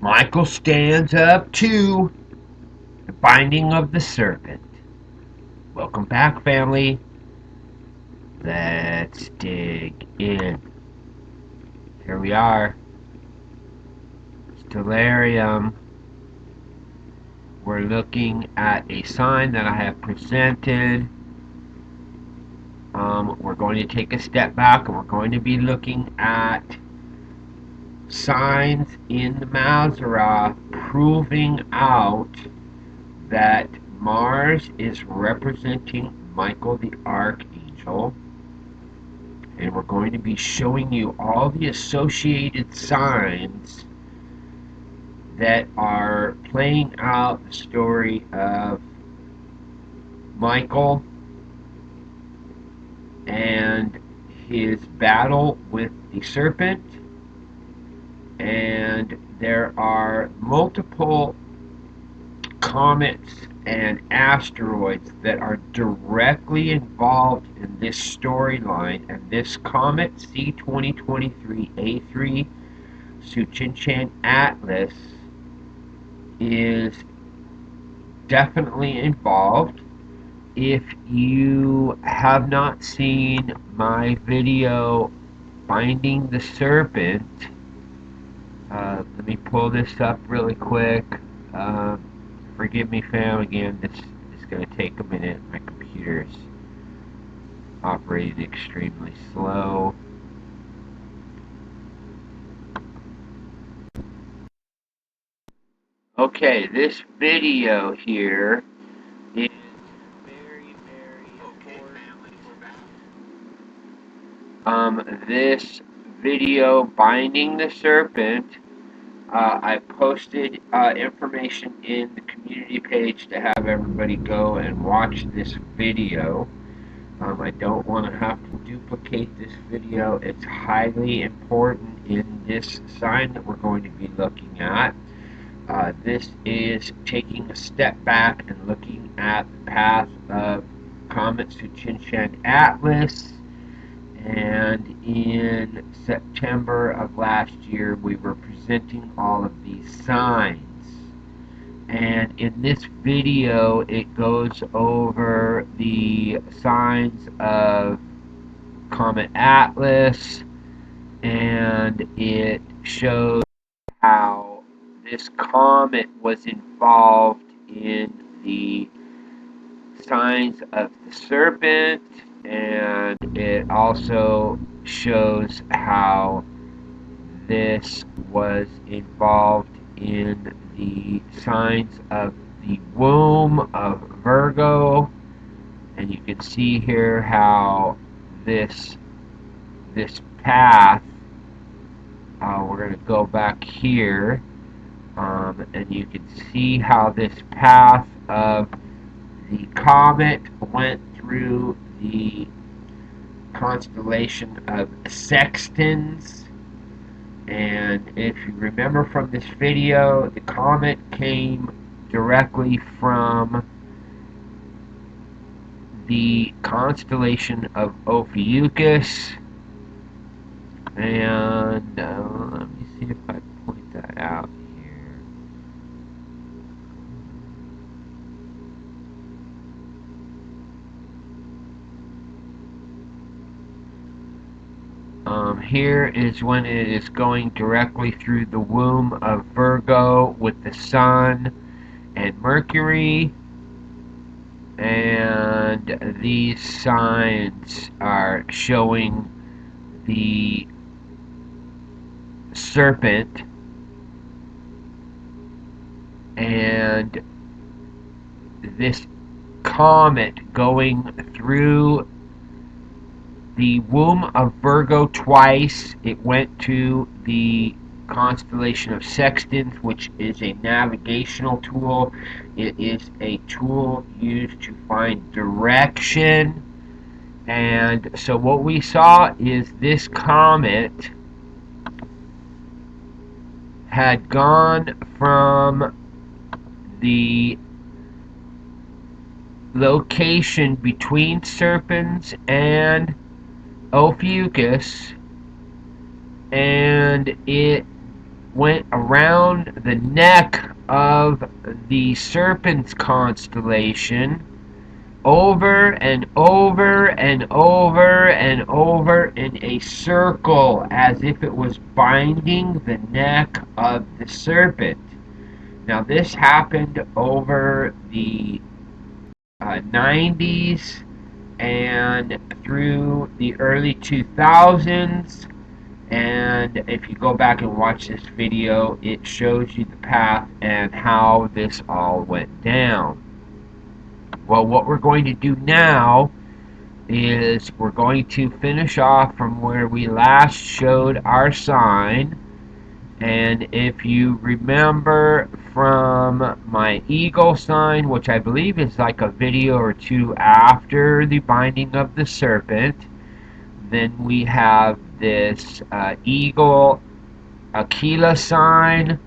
Michael stands up to the binding of the serpent. Welcome back, family. Let's dig in. Here we are. Stellarium. We're looking at a sign that I have presented. We're going to take a step back and we're going to be looking at signs in the Mazara proving out that Mars is representing Michael the Archangel, and we're going to be showing you all the associated signs that are playing out the story of Michael and his battle with the serpent. And there are multiple comets and asteroids that are directly involved in this storyline, and this comet C2023A3 Serpent Atlas is definitely involved. If you have not seen my video Binding the Serpent, let me pull this up really quick. Forgive me, fam. Again, this is going to take a minute. My computer's operating extremely slow. Okay, this video here is very, very important. This video, Binding the Serpent, I posted information in the community page to have everybody go and watch this video. I don't want to have to duplicate this video. It's highly important in this sign that we're going to be looking at. This is taking a step back and looking at the path of Comet Serpent Atlas. And in September of last year, we were presenting all of these signs. And in this video, it goes over the signs of Comet Atlas, and it shows how this comet was involved in the signs of the serpent, and it also shows how this was involved in the signs of the womb of Virgo. And you can see here how this path, we're going to go back here, and you can see how this path of the comet went through the constellation of Sextans. And if you remember from this video, the comet came directly from the constellation of Ophiuchus. And let me see if I point that out here. Here is when it is going directly through the womb of Virgo with the Sun and Mercury. And these signs are showing the serpent and this comet going through the womb of Virgo twice. It went to the constellation of Sextans, which is a navigational tool. It is a tool used to find direction. And so what we saw is this comet had gone from the location between Serpens and Ophiuchus, and it went around the neck of the Serpent constellation over and over and over and over in a circle, as if it was binding the neck of the serpent. Now, this happened over the 90s and through the early 2000s. And if you go back and watch this video, it shows you the path and how this all went down. Well, what we're going to do now is we're going to finish off from where we last showed our sign. And if you remember from my eagle sign, which I believe is like a video or two after the binding of the serpent, then we have this eagle Aquila sign,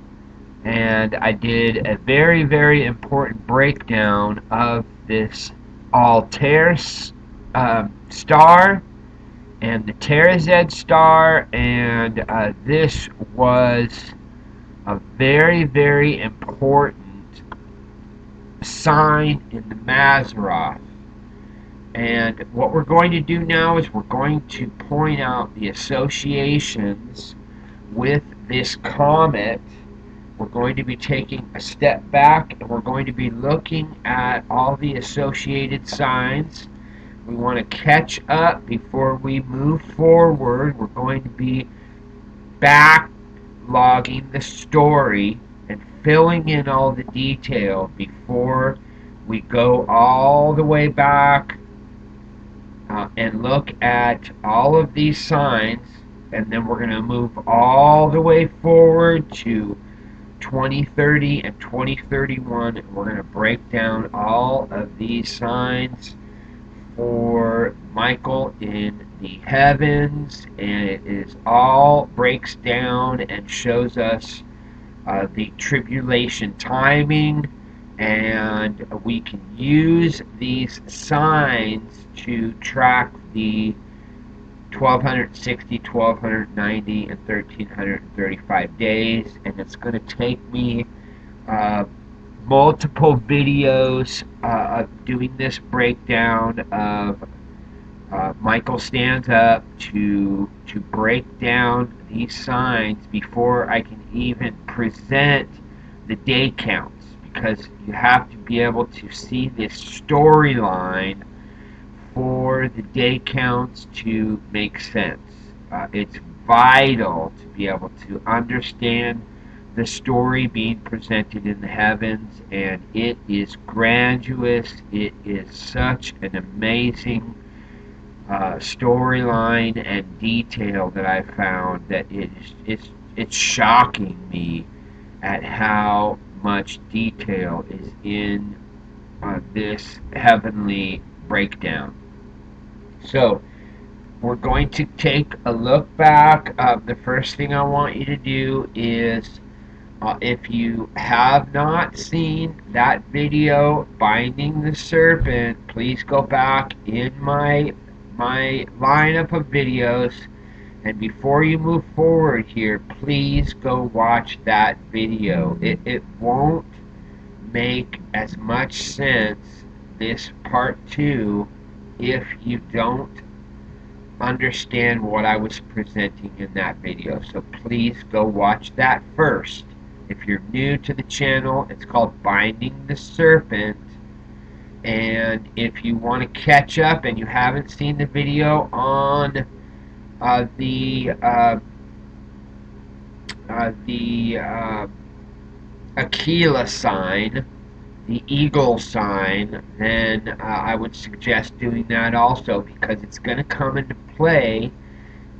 and I did a very, very important breakdown of this Altair star and the Terazed star, and this was a very, very important sign in the Mazzaroth. And what we're going to do now is we're going to point out the associations with this comet. We're going to be taking a step back and we're going to be looking at all the associated signs. We want to catch up before we move forward. We're going to be backlogging the story and filling in all the detail before we go all the way back and look at all of these signs, and then we're going to move all the way forward to 2030 and 2031, and we're going to break down all of these signs for Michael in the heavens, and it is all breaks down and shows us the tribulation timing, and we can use these signs to track the 1260, 1290, and 1335 days, and it's going to take me multiple videos doing this breakdown of Michael stands up to break down these signs before I can even present the day counts, because you have to be able to see this storyline for the day counts to make sense. It's vital to be able to understand the story being presented in the heavens, and it is grandiose. It is such an amazing storyline and detail that I found that it's shocking me at how much detail is in this heavenly breakdown. So we're going to take a look back. The first thing I want you to do is, if you have not seen that video, Binding the Serpent, please go back in my lineup of videos, and before you move forward here, please go watch that video. It won't make as much sense, this part 2, if you don't understand what I was presenting in that video. So please go watch that first. If you're new to the channel, it's called Binding the Serpent. And if you want to catch up and you haven't seen the video on the Aquila sign, the eagle sign, then I would suggest doing that also, because it's going to come into play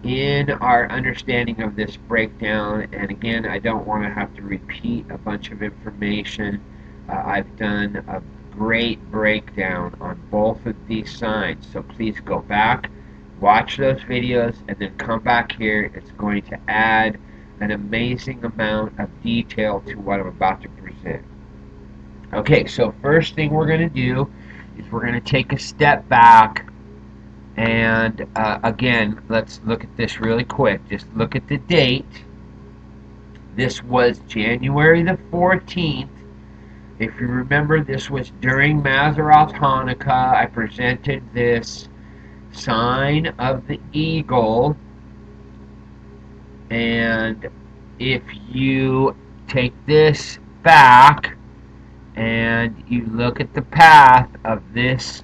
in our understanding of this breakdown. And again, I don't want to have to repeat a bunch of information. I've done a great breakdown on both of these signs, so please go back, watch those videos, and then come back here. It's going to add an amazing amount of detail to what I'm about to present. Okay, so first thing we're going to do is we're going to take a step back, and again, let's look at this really quick. Just look at the date. This was January the 14th. If you remember, this was during Mazzaroth Hanukkah. I presented this sign of the eagle, and if you take this back and you look at the path of this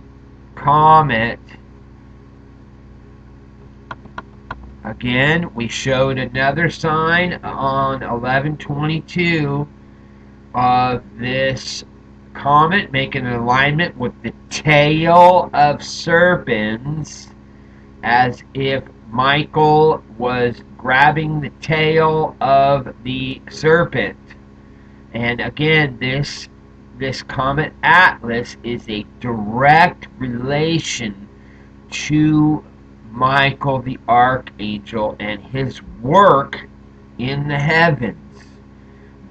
comet, again, we showed another sign on 11/22 of this comet making an alignment with the tail of serpents, as if Michael was grabbing the tail of the serpent. And again, this Comet Atlas is a direct relation to Michael the Archangel and his work in the heavens.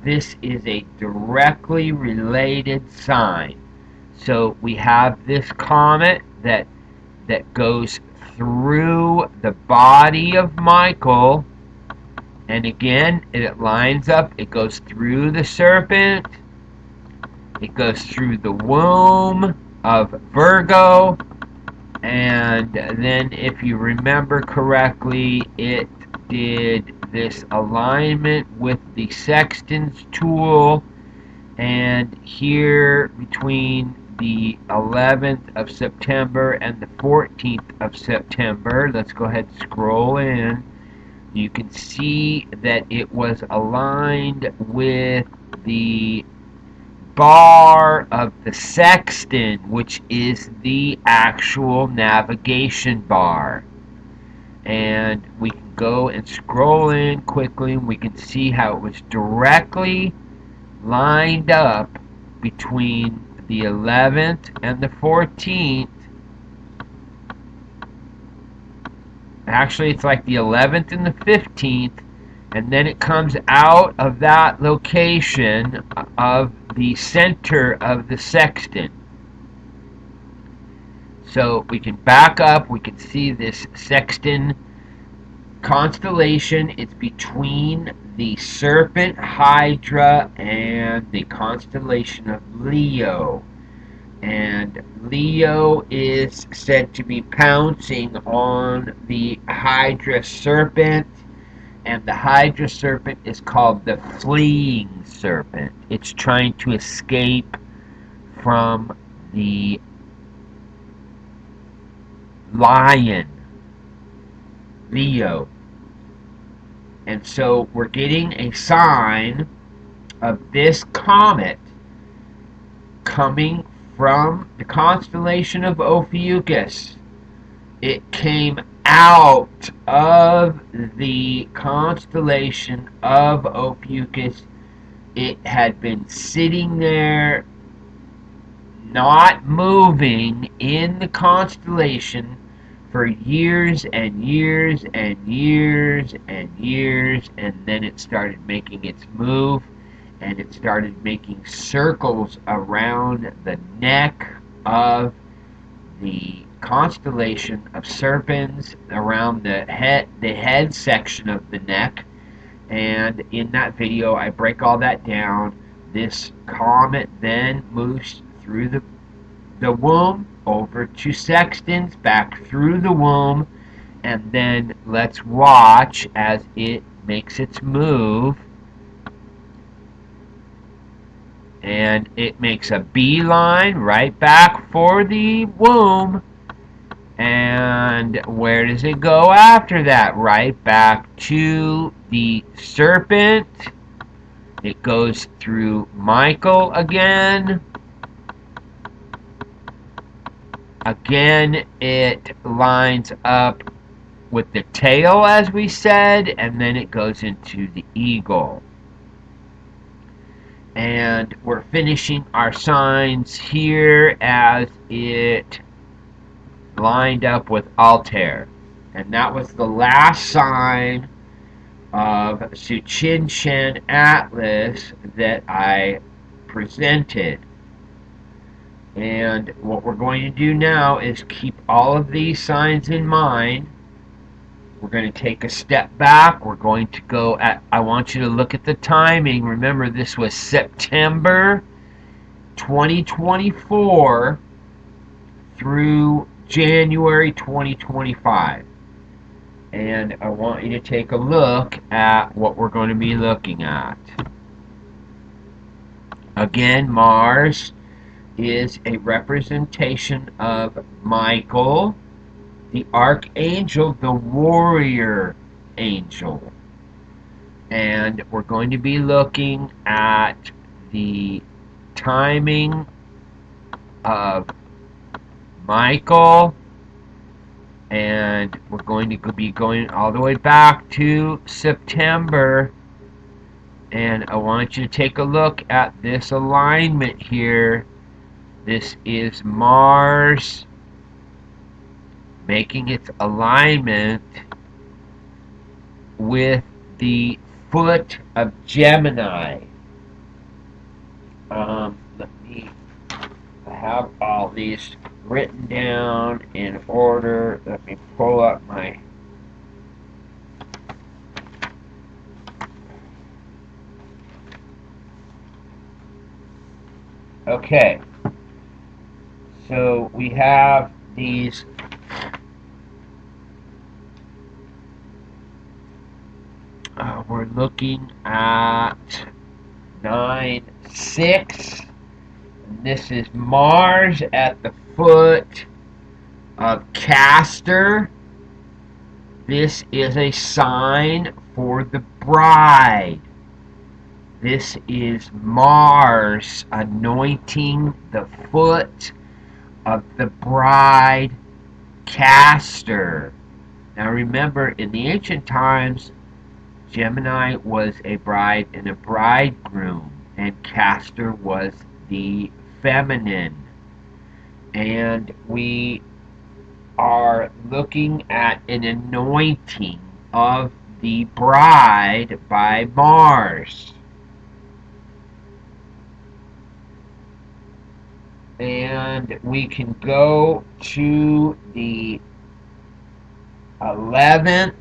This is a directly related sign. So we have this comet that goes through the body of Michael, and again it lines up. It goes through the serpent, it goes through the womb of Virgo, and then, if you remember correctly, it did this alignment with the sextants tool, and here between the 11th of September and the 14th of September, let's go ahead and scroll in, you can see that it was aligned with the bar of the sextant, which is the actual navigation bar. And we can go and scroll in quickly, and we can see how it was directly lined up between the 11th and the 14th. Actually, it's like the 11th and the 15th, and then it comes out of that location of the center of the sextant. So we can back up, we can see this sextant constellation. It's between the Serpent, Hydra, and the constellation of Leo. And Leo is said to be pouncing on the Hydra Serpent, and the Hydra Serpent is called the fleeing serpent. It's trying to escape from the lion, Leo. And so we're getting a sign of this comet coming from the constellation of Ophiuchus. It came out of the constellation of Ophiuchus. It had been sitting there, not moving in the constellation for years and years and years and years, and then it started making its move, and it started making circles around the neck of the constellation of serpents, around the head section of the neck. And in that video I break all that down. This comet then moves through the womb, over to sextants, back through the womb, and then let's watch as it makes its move. And it makes a beeline right back for the womb. And where does it go after that? Right back to the serpent. It goes through Michael again. Again, it lines up with the tail, as we said, and then it goes into the eagle. And we're finishing our signs here as it lined up with Altair. And that was the last sign of Suchinshan Atlas that I presented. And what we're going to do now is keep all of these signs in mind, we're going to take a step back. We're going to go at, I want you to look at the timing. Remember, this was September 2024 through January 2025. And I want you to take a look at what we're going to be looking at. Again, Mars is a representation of Michael the Archangel, the warrior angel. And we're going to be looking at the timing of Michael, and we're going to be going all the way back to September. And I want you to take a look at this alignment here. This is Mars making its alignment with the foot of Gemini. Let me have all these written down in order. Let me pull up my... Okay. So we have these we're looking at 9-6. This is Mars at the foot of Castor. This is a sign for the bride. This is Mars anointing the foot of the bride, Castor. Now remember, in the ancient times, Gemini was a bride and a bridegroom, and Castor was the feminine. And we are looking at an anointing of the bride by Mars. And we can go to the 11th.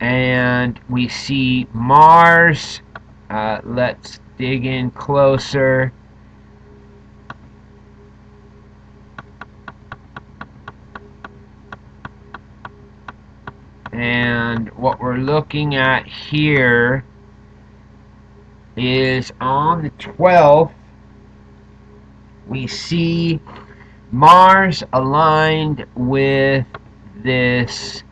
And we see Mars. Let's dig in closer. And what we're looking at here is on the 12th, we see Mars aligned with this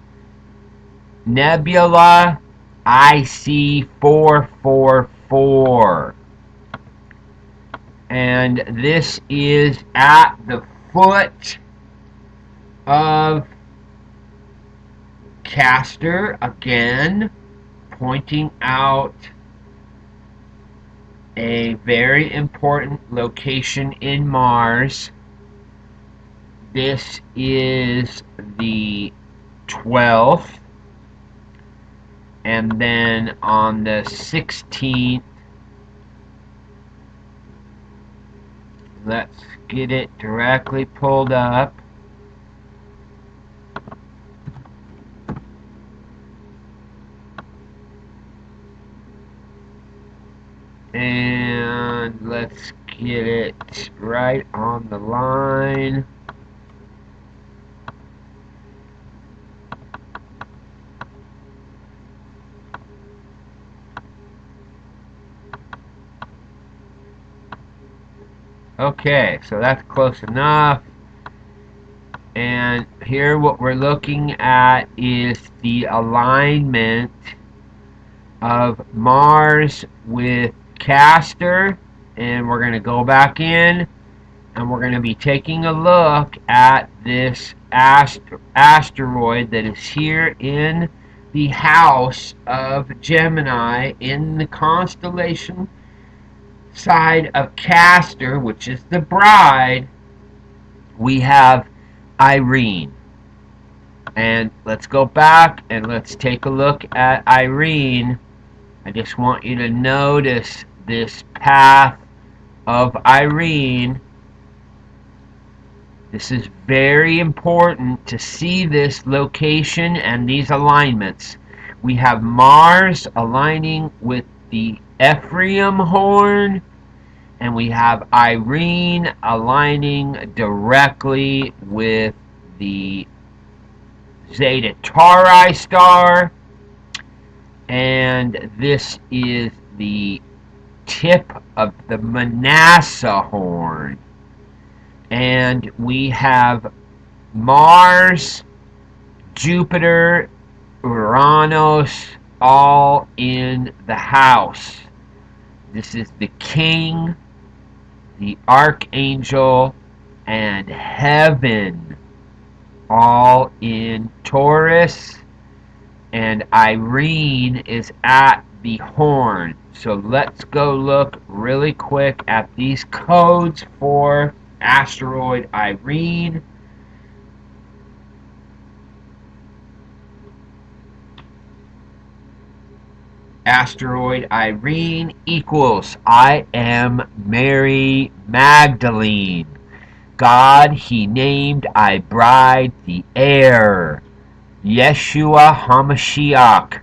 nebula IC 444. And this is at the foot of Castor, again, pointing out a very important location in Mars. This is the 12th. And then on the 16th, let's get it directly pulled up. And let's get it right on the line. Okay, so that's close enough. And here what we're looking at is the alignment of Mars with Castor. And we're going to go back in and we're going to be taking a look at this asteroid that is here in the house of Gemini in the constellation side of Castor, which is the bride. We have Irene. And let's go back and let's take a look at Irene. I just want you to notice this path of Irene. This is very important to see this location and these alignments. We have Mars aligning with the Ephraim horn, and we have Irene aligning directly with the Zeta Tauri star, and this is the tip of the Manasseh horn. And we have Mars, Jupiter, Uranus, all in the house. This is the king, the archangel, and heaven, all in Taurus. And Irene is at the horn. So let's go look really quick at these codes for asteroid Irene. Asteroid Irene equals I am Mary Magdalene. God he named I bride the heir. Yeshua HaMashiach.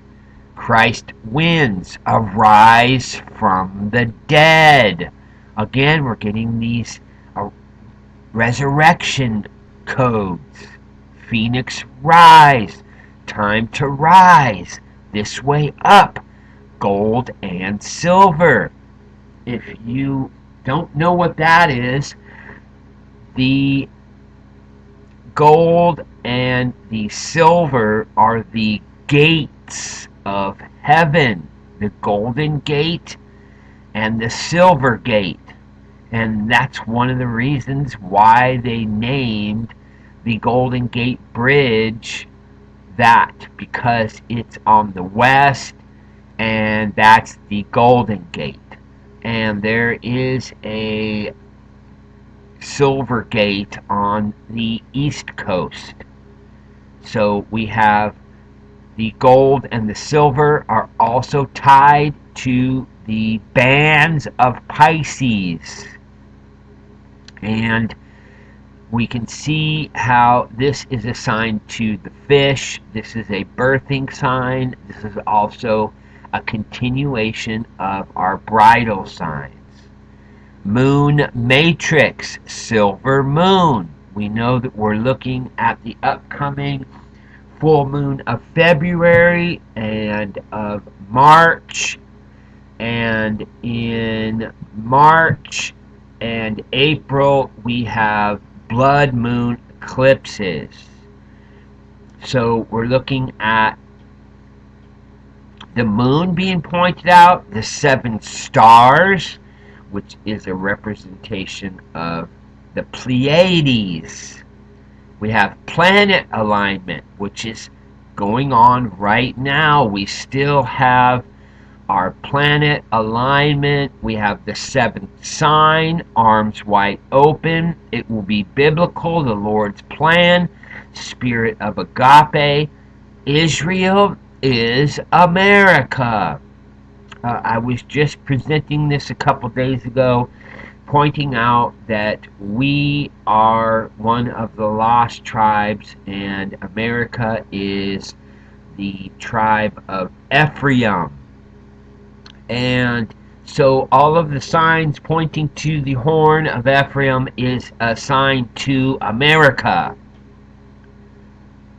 Christ wins. Arise from the dead. Again, we're getting these resurrection codes. Phoenix rise. Time to rise. This way up. Gold and silver. If you don't know what that is, the gold and the silver are the gates of heaven. The golden gate and the silver gate. And that's one of the reasons why they named the Golden Gate Bridge that, because it's on the west, and that's the Golden Gate. And there is a Silver Gate on the east coast. So we have the gold and the silver are also tied to the bands of Pisces. And we can see how this is assigned to the fish. This is a birthing sign. This is also a continuation of our bridal signs. Moon matrix, silver moon. We know that we're looking at the upcoming full moon of February and of March. And in March and April, we have blood moon eclipses. So we're looking at the moon being pointed out, the 7 stars, which is a representation of the Pleiades. We have planet alignment, which is going on right now. We still have our planet alignment. We have the 7th sign, arms wide open. It will be biblical, the Lord's plan, spirit of agape. Israel is America. I was just presenting this a couple days ago, pointing out that we are one of the lost tribes, and America is the tribe of Ephraim. And so all of the signs pointing to the horn of Ephraim is assigned to America.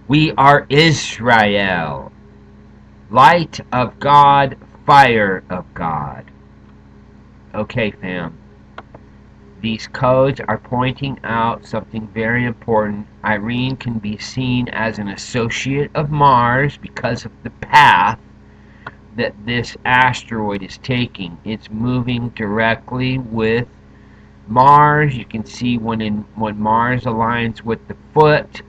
We are Israel. Light of God, fire of God. Okay, fam. These codes are pointing out something very important. Irene can be seen as an associate of Mars because of the path that this asteroid is taking. It's moving directly with Mars. You can see when Mars aligns with the foot,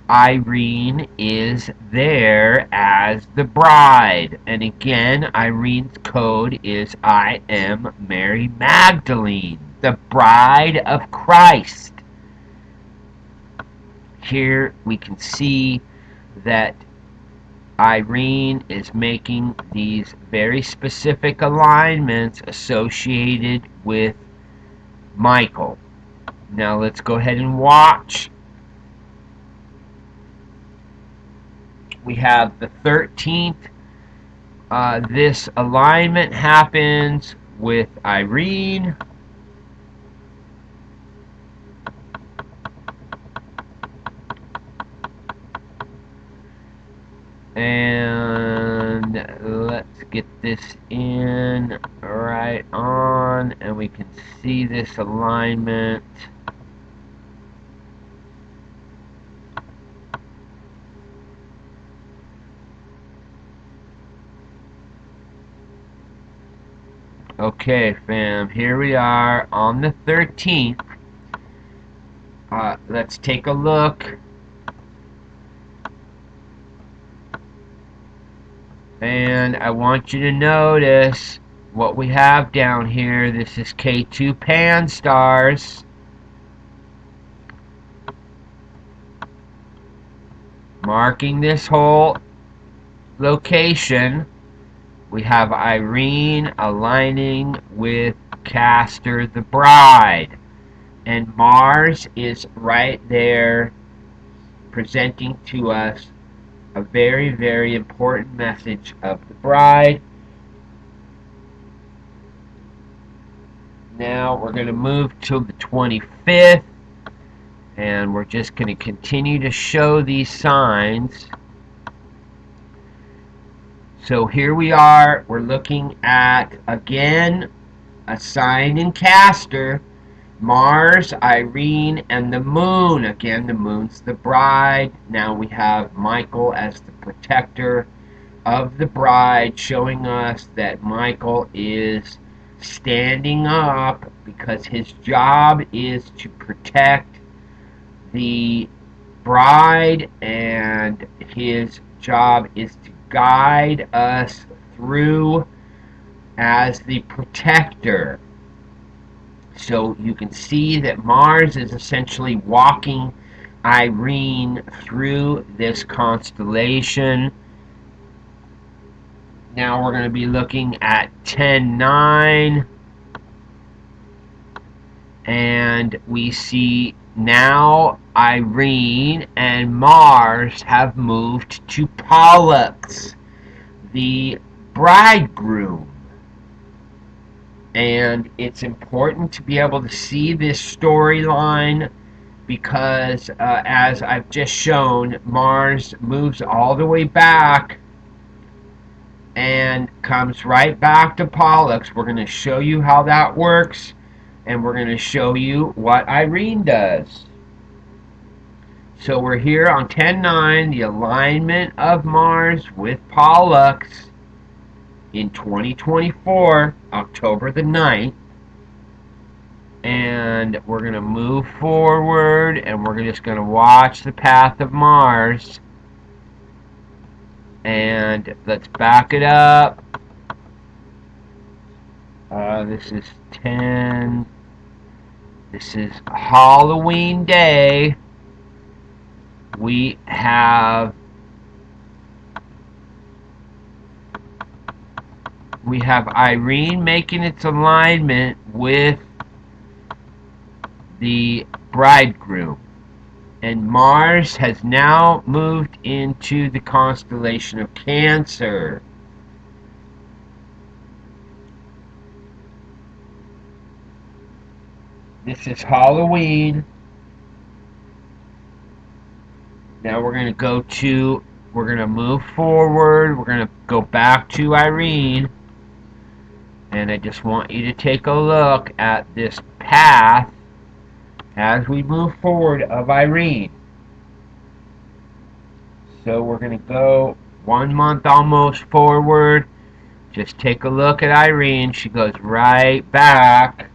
Irene is there as the bride. And again, Irene's code is I am Mary Magdalene, the bride of Christ. Here we can see that Irene is making these very specific alignments associated with Michael. Now let's go ahead and watch. We have the 13th. This alignment happens with Irene. And let's get this in right on, and we can see this alignment. Okay, fam, here we are on the 13th. Let's take a look. And I want you to notice what we have down here. This is K2 Pan Stars. Marking this whole location. We have Irene aligning with Castor the bride. And Mars is right there presenting to us a very, very important message of the bride. Now we're going to move to the 25th, and we're just going to continue to show these signs. So here we are, we're looking at, again, a sign in Castor, Mars, Irene, and the moon. Again, the moon's the bride. Now we have Michael as the protector of the bride, showing us that Michael is standing up because his job is to protect the bride, and his job is to guide us through as the protector. So you can see that Mars is essentially walking Irene through this constellation. Now we're going to be looking at 10-9, and we see now Irene and Mars have moved to Pollux, the bridegroom. And it's important to be able to see this storyline because, as I've just shown, Mars moves all the way back and comes right back to Pollux. We're going to show you how that works, and we're going to show you what Irene does. So we're here on 10-9, the alignment of Mars with Pollux in 2024, October the 9th. And we're going to move forward, and we're just going to watch the path of Mars. And let's back it up. This is 10. This is Halloween Day. We have Irene making its alignment with the bridegroom. And Mars has now moved into the constellation of Cancer. This is Halloween. Now we're going to move forward. We're going to go back to Irene. And I just want you to take a look at this path as we move forward of Irene. So we're going to go 1 month almost forward. Just take a look at Irene. She goes right back.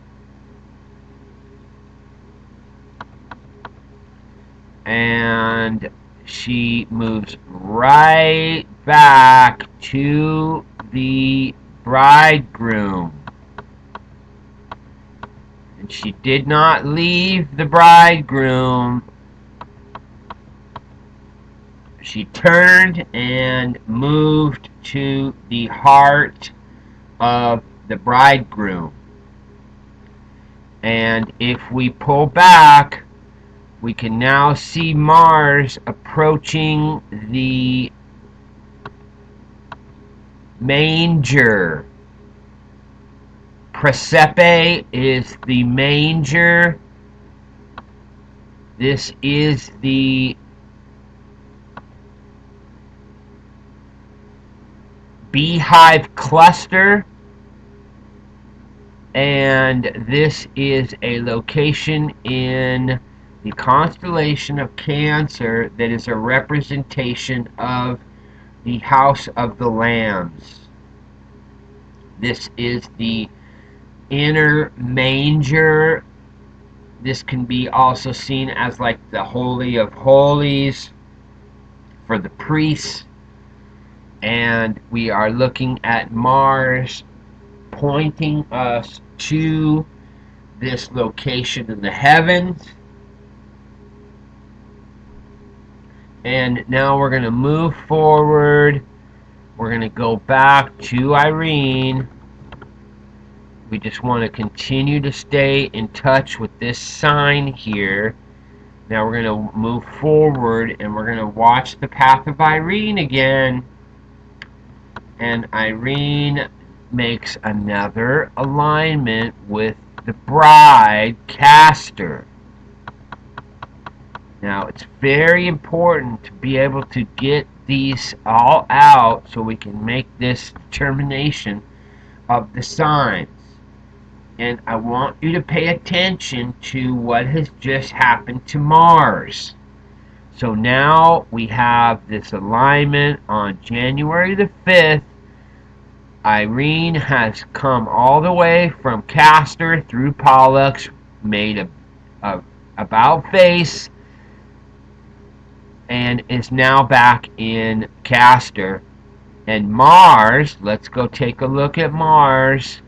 And she moves right back to the bridegroom. And she did not leave the bridegroom. She turned and moved to the heart of the bridegroom. And if we pull back, we can now see Mars approaching the manger. Prasepe is the manger. This is the beehive cluster, and this is a location in the constellation of Cancer that is a representation of the House of the Lambs. This is the inner manger. This can be also seen as like the Holy of Holies for the priests. And we are looking at Mars pointing us to this location in the heavens. And now we're going to move forward. We're going to go back to Irene. We just want to continue to stay in touch with this sign here. Now we're going to move forward and we're going to watch the path of Irene again. And Irene makes another alignment with the bride Castor. Now it's very important to be able to get these all out so we can make this determination of the signs. And I want you to pay attention to what has just happened to Mars. So now we have this alignment on January the 5th. Irene has come all the way from Castor through Pollux, made a about face, and is now back in Castor. And Mars, let's go take a look at Mars.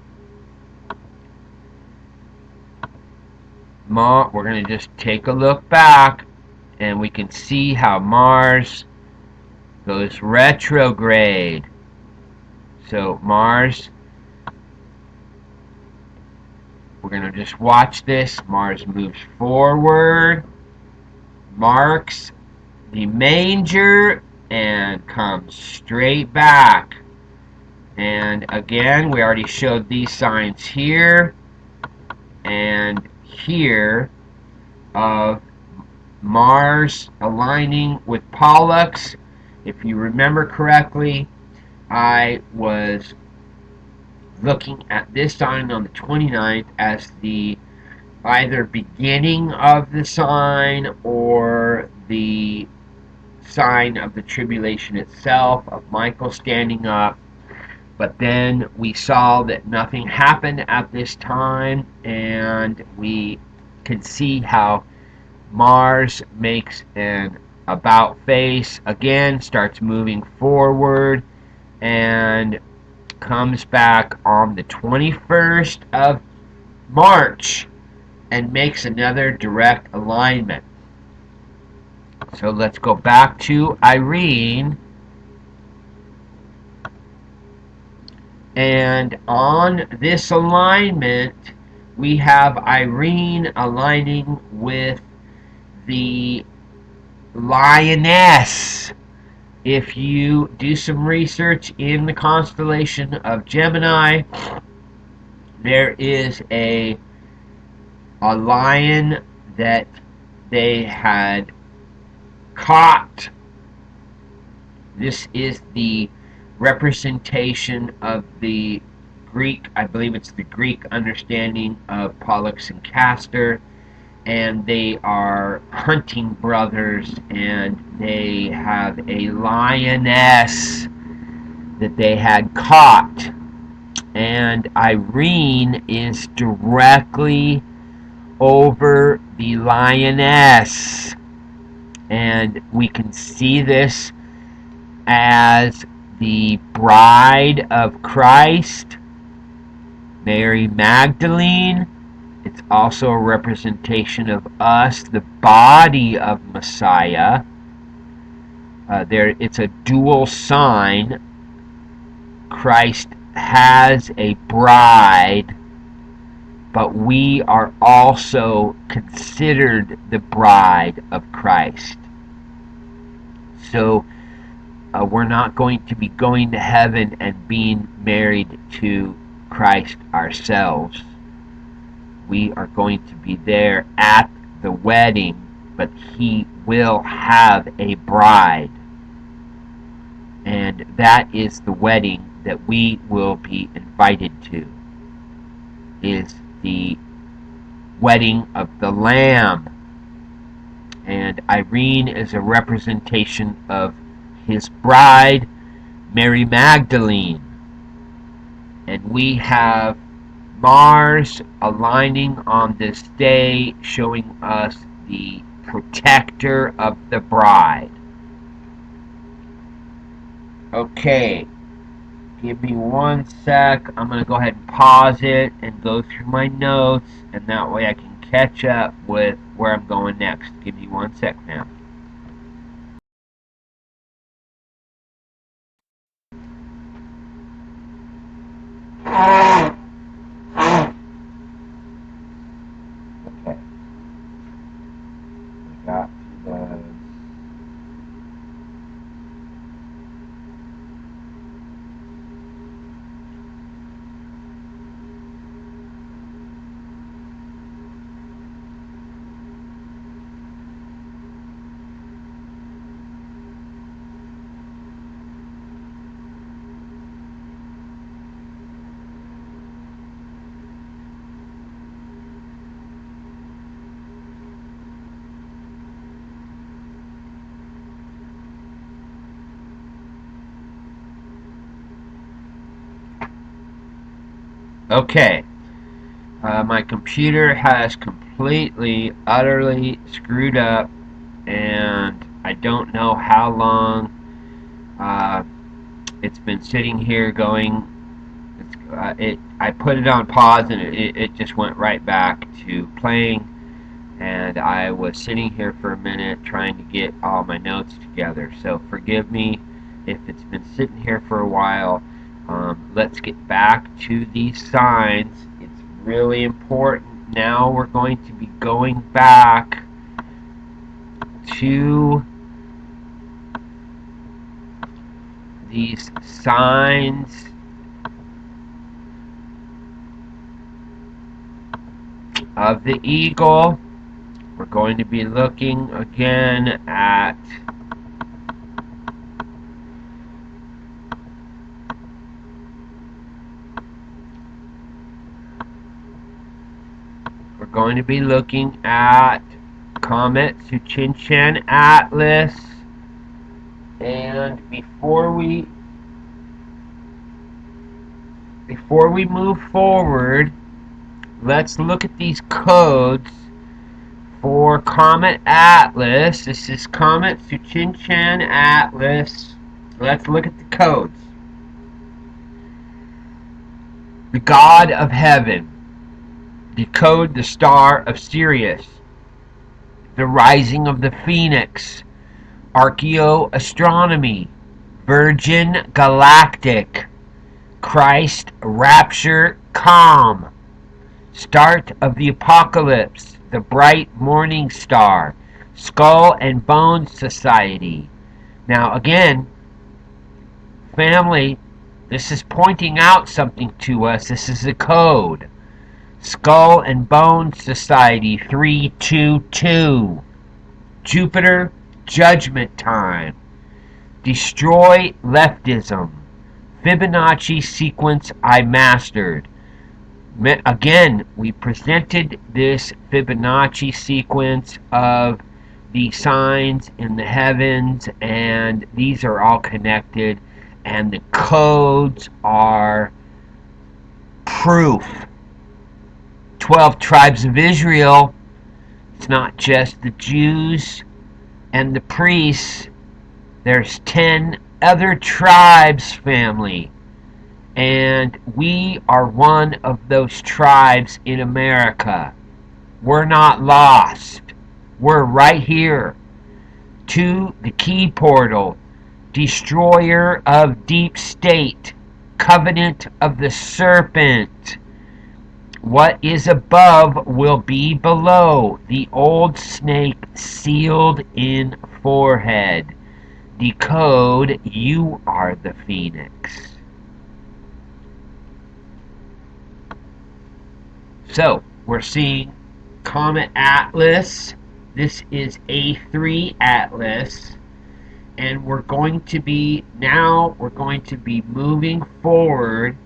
We're going to just take a look back, and we can see how Mars goes retrograde. So Mars, we're going to just watch this. Mars moves forward, marks the manger, and comes straight back. And again, we already showed these signs here and here of Mars aligning with Pollux. If you remember correctly, I was looking at this sign on the 29th as the either beginning of the sign or the sign of the tribulation itself, of Michael standing up. But then we saw that nothing happened at this time, and we can see how Mars makes an about face again, starts moving forward, and comes back on the 21st of March and makes another direct alignment. So let's go back to Irene. And on this alignment, we have Irene aligning with the lioness. If you do some research in the constellation of Gemini, there is a lion that they had caught. This is the representation of the Greek, I believe it's the Greek understanding of Pollux and Castor, and they are hunting brothers, and they have a lioness that they had caught, and Irene is directly over the lioness, and we can see this as the bride of Christ, Mary Magdalene. It's also a representation of us, the body of Messiah. It's a dual sign. Christ has a bride, but we are also considered the bride of Christ. So we're not going to be going to heaven and being married to Christ ourselves. We are going to be there at the wedding, but he will have a bride. And that is the wedding that we will be invited to, is the wedding of the Lamb. And Irene is a representation of his bride, Mary Magdalene. And we have Mars aligning on this day, showing us the protector of the bride. Okay, give me 1 sec. I'm going to go ahead and pause it and go through my notes, and that way I can catch up with where I'm going next. Give me 1 sec now. Okay, we got to the... Okay, my computer has completely, utterly screwed up, and I don't know how long it's been sitting here going. I put it on pause, and it just went right back to playing, and I was sitting here for a minute trying to get all my notes together. So forgive me if it's been sitting here for a while. Let's get back to these signs. It's really important. Now we're going to be going back to these signs of the eagle. We're going to be looking again at Comet Atlas. And before we move forward, let's look at these codes for Comet Atlas. This is Comet Atlas. Let's look at the codes. The God of Heaven. Decode the Star of Sirius. The Rising of the Phoenix. Archaeoastronomy. Virgin Galactic. Christ Rapture Calm. Start of the Apocalypse. The Bright Morning Star. Skull and Bone Society. Now again, family, this is pointing out something to us. This is a code. Skull and Bone Society 322. Jupiter Judgment Time. Destroy Leftism. Fibonacci Sequence I Mastered. Again, we presented this Fibonacci sequence of the signs in the heavens, and these are all connected, and the codes are proof. 12 tribes of Israel. It's not just the Jews and the priests. There's 10 other tribes, family. And we are one of those tribes in America. We're not lost. We're right here. To the key portal. Destroyer of deep state. Covenant of the Serpent. What is above will be below. The old snake sealed in forehead. Decode, you are the phoenix. So, we're seeing Comet Atlas. This is A3 Atlas. And we're going to be moving forward,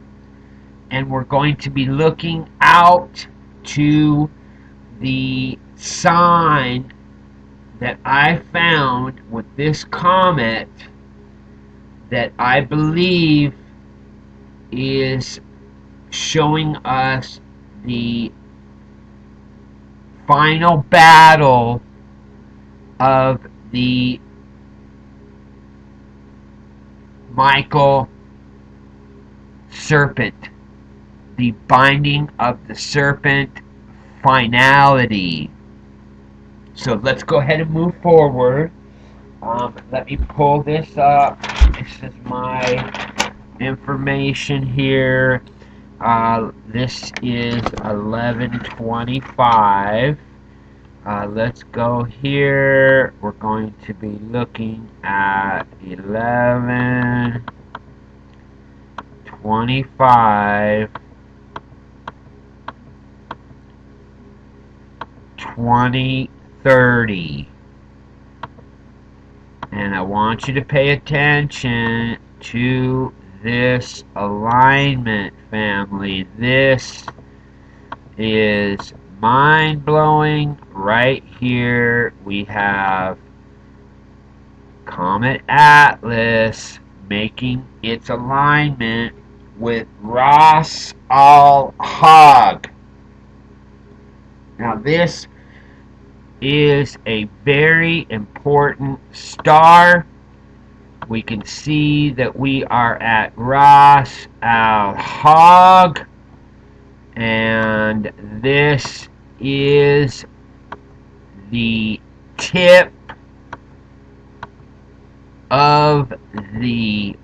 and we're going to be looking out to the sign that I found with this comet that I believe is showing us the final battle of the Michael Serpent, the binding of the serpent finality. So let's go ahead and move forward. Let me pull this up. This is my information here. This is 11:25. Let's go here. We're going to be looking at 11:25. 2030. And I want you to pay attention to this alignment, family. This is mind-blowing. Right here we have Comet Atlas making its alignment with Ras al-Hag. Now this is a very important star. We can see that we are at Ras al-Hag, and this is the tip of the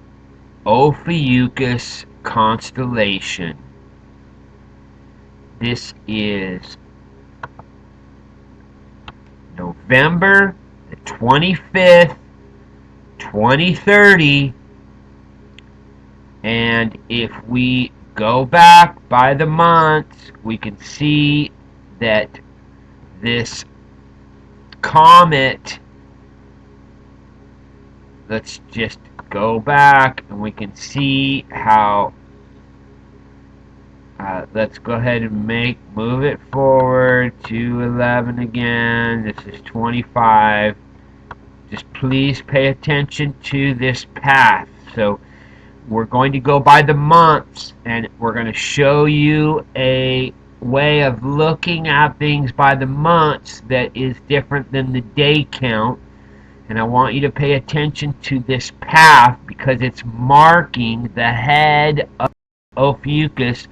Ophiuchus constellation. This is November the 25th, 2030, and if we go back by the months, we can see that this comet, let's just go back and we can see how let's go ahead and move it forward to 11 again. This is 25. Just please pay attention to this path. So we're going to go by the months, and we're going to show you a way of looking at things by the months that is different than the day count. And I want you to pay attention to this path because it's marking the head of Ophiuchus.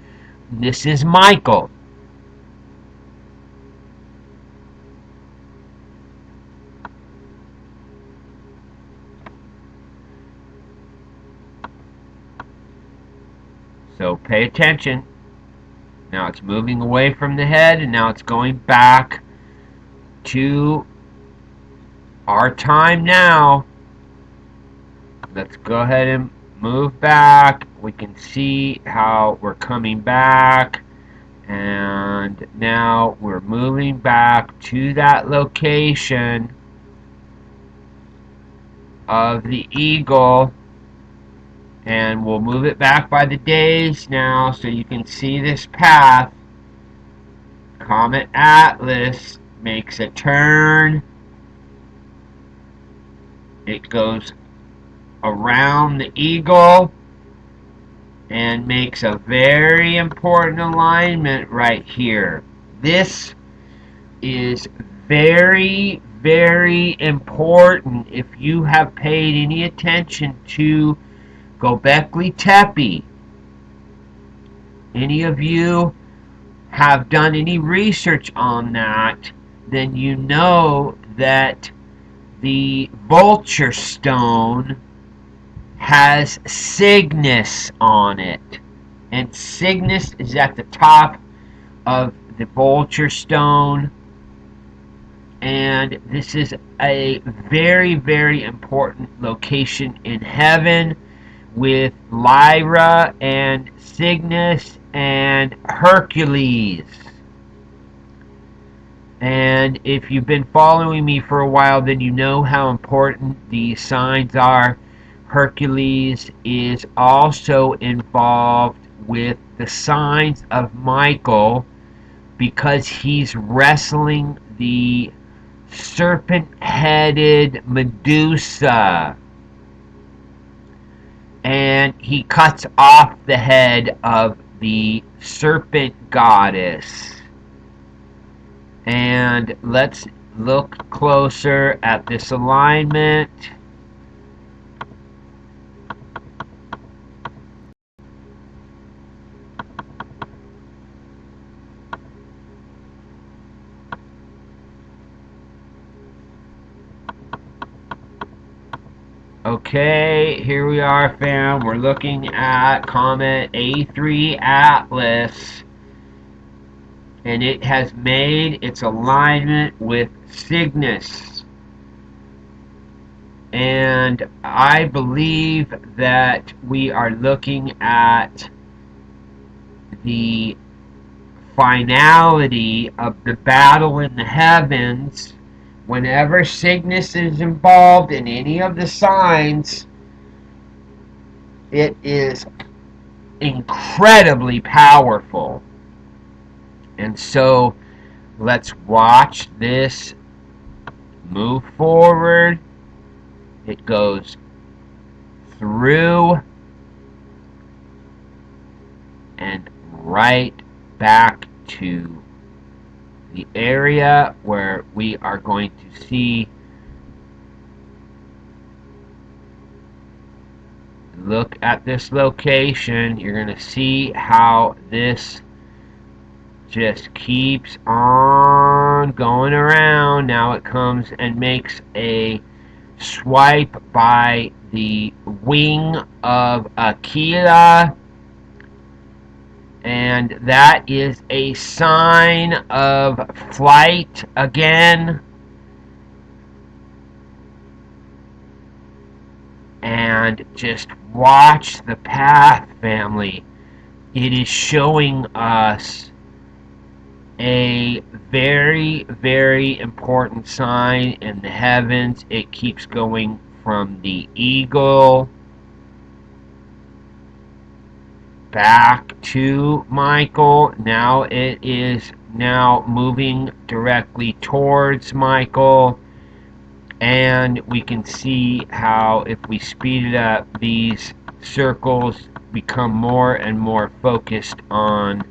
This is Michael. So pay attention. Now it's moving away from the head, and now it's going back to our time now. Let's go ahead and move back. We can see how we're coming back, and now we're moving back to that location of the eagle, and we'll move it back by the days now so you can see this path. Comet Atlas makes a turn. It goes around the eagle and makes a very important alignment right here. This is very, very important if you have paid any attention to Göbekli Tepe. Any of you have done any research on that, then you know that the vulture stone has Cygnus on it, and Cygnus is at the top of the vulture stone. And this is a very, very important location in heaven with Lyra and Cygnus and Hercules. And if you've been following me for a while, then you know how important these signs are. Hercules is also involved with the signs of Michael because he's wrestling the serpent-headed Medusa. And he cuts off the head of the serpent goddess. And let's look closer at this alignment. Okay, here we are, fam. We're looking at Comet A3 Atlas, and it has made its alignment with Cygnus. And I believe that we are looking at the finality of the battle in the heavens. Whenever Cygnus is involved in any of the signs, it is incredibly powerful. And so let's watch this move forward. It goes through and right back to the area where we are going to see. Look at this location. You're going to see how this just keeps on going around. Now it comes and makes a swipe by the wing of Aquila, and that is a sign of flight again. And just watch the path, family. It is showing us a very, very important sign in the heavens. It keeps going from the eagle back to Michael. Now it is now moving directly towards Michael. And we can see how if we speed it up, these circles become more and more focused on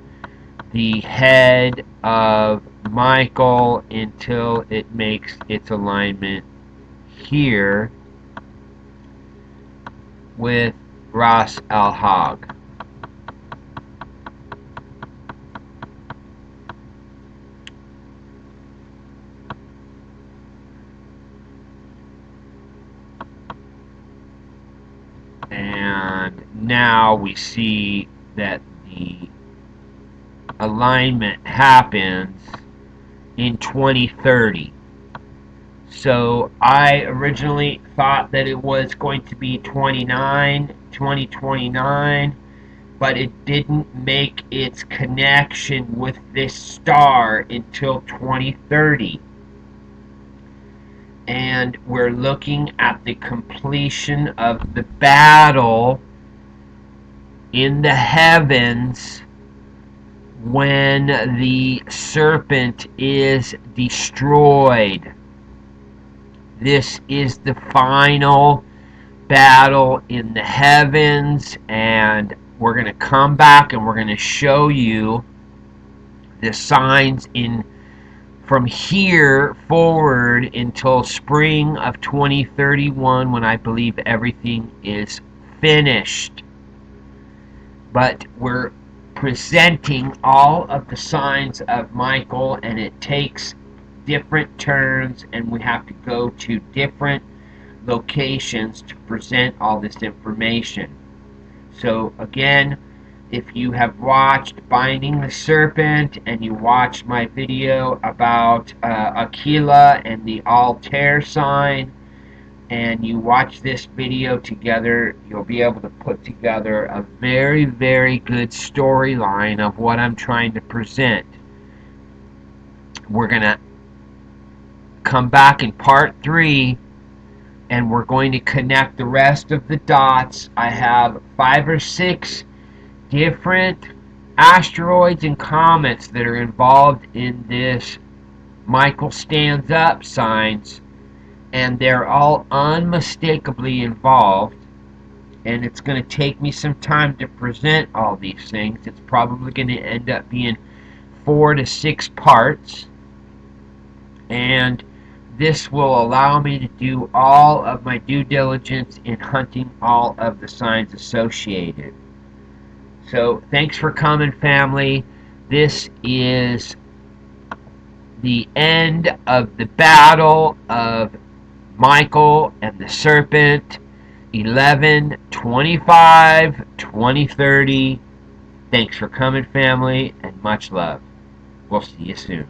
the head of Michael until it makes its alignment here with Ras Al Hag. And now we see that the alignment happens in 2030. So I originally thought that it was going to be 2029, but it didn't make its connection with this star until 2030. And we're looking at the completion of the battle in the heavens when the serpent is destroyed. This is the final battle in the heavens, and we're going to come back and we're going to show you the signs in from here forward until spring of 2031, when I believe everything is finished. But we're presenting all of the signs of Michael, and it takes different turns, and we have to go to different locations to present all this information. So again, If you have watched Binding the Serpent and you watched my video about Aquila and the Altair sign, and you watch this video together, you'll be able to put together a very, very good storyline of what I'm trying to present. We're going to come back in part 3, and we're going to connect the rest of the dots. I have 5 or 6 different asteroids and comets that are involved in this Michael Stands Up signs, and they're all unmistakably involved, and it's going to take me some time to present all these things. It's probably going to end up being 4 to 6 parts, and this will allow me to do all of my due diligence in hunting all of the signs associated. So thanks for coming, family. This is the end of the battle of Michael and the Serpent, 11/25/2030. Thanks for coming, family, and much love. We'll see you soon.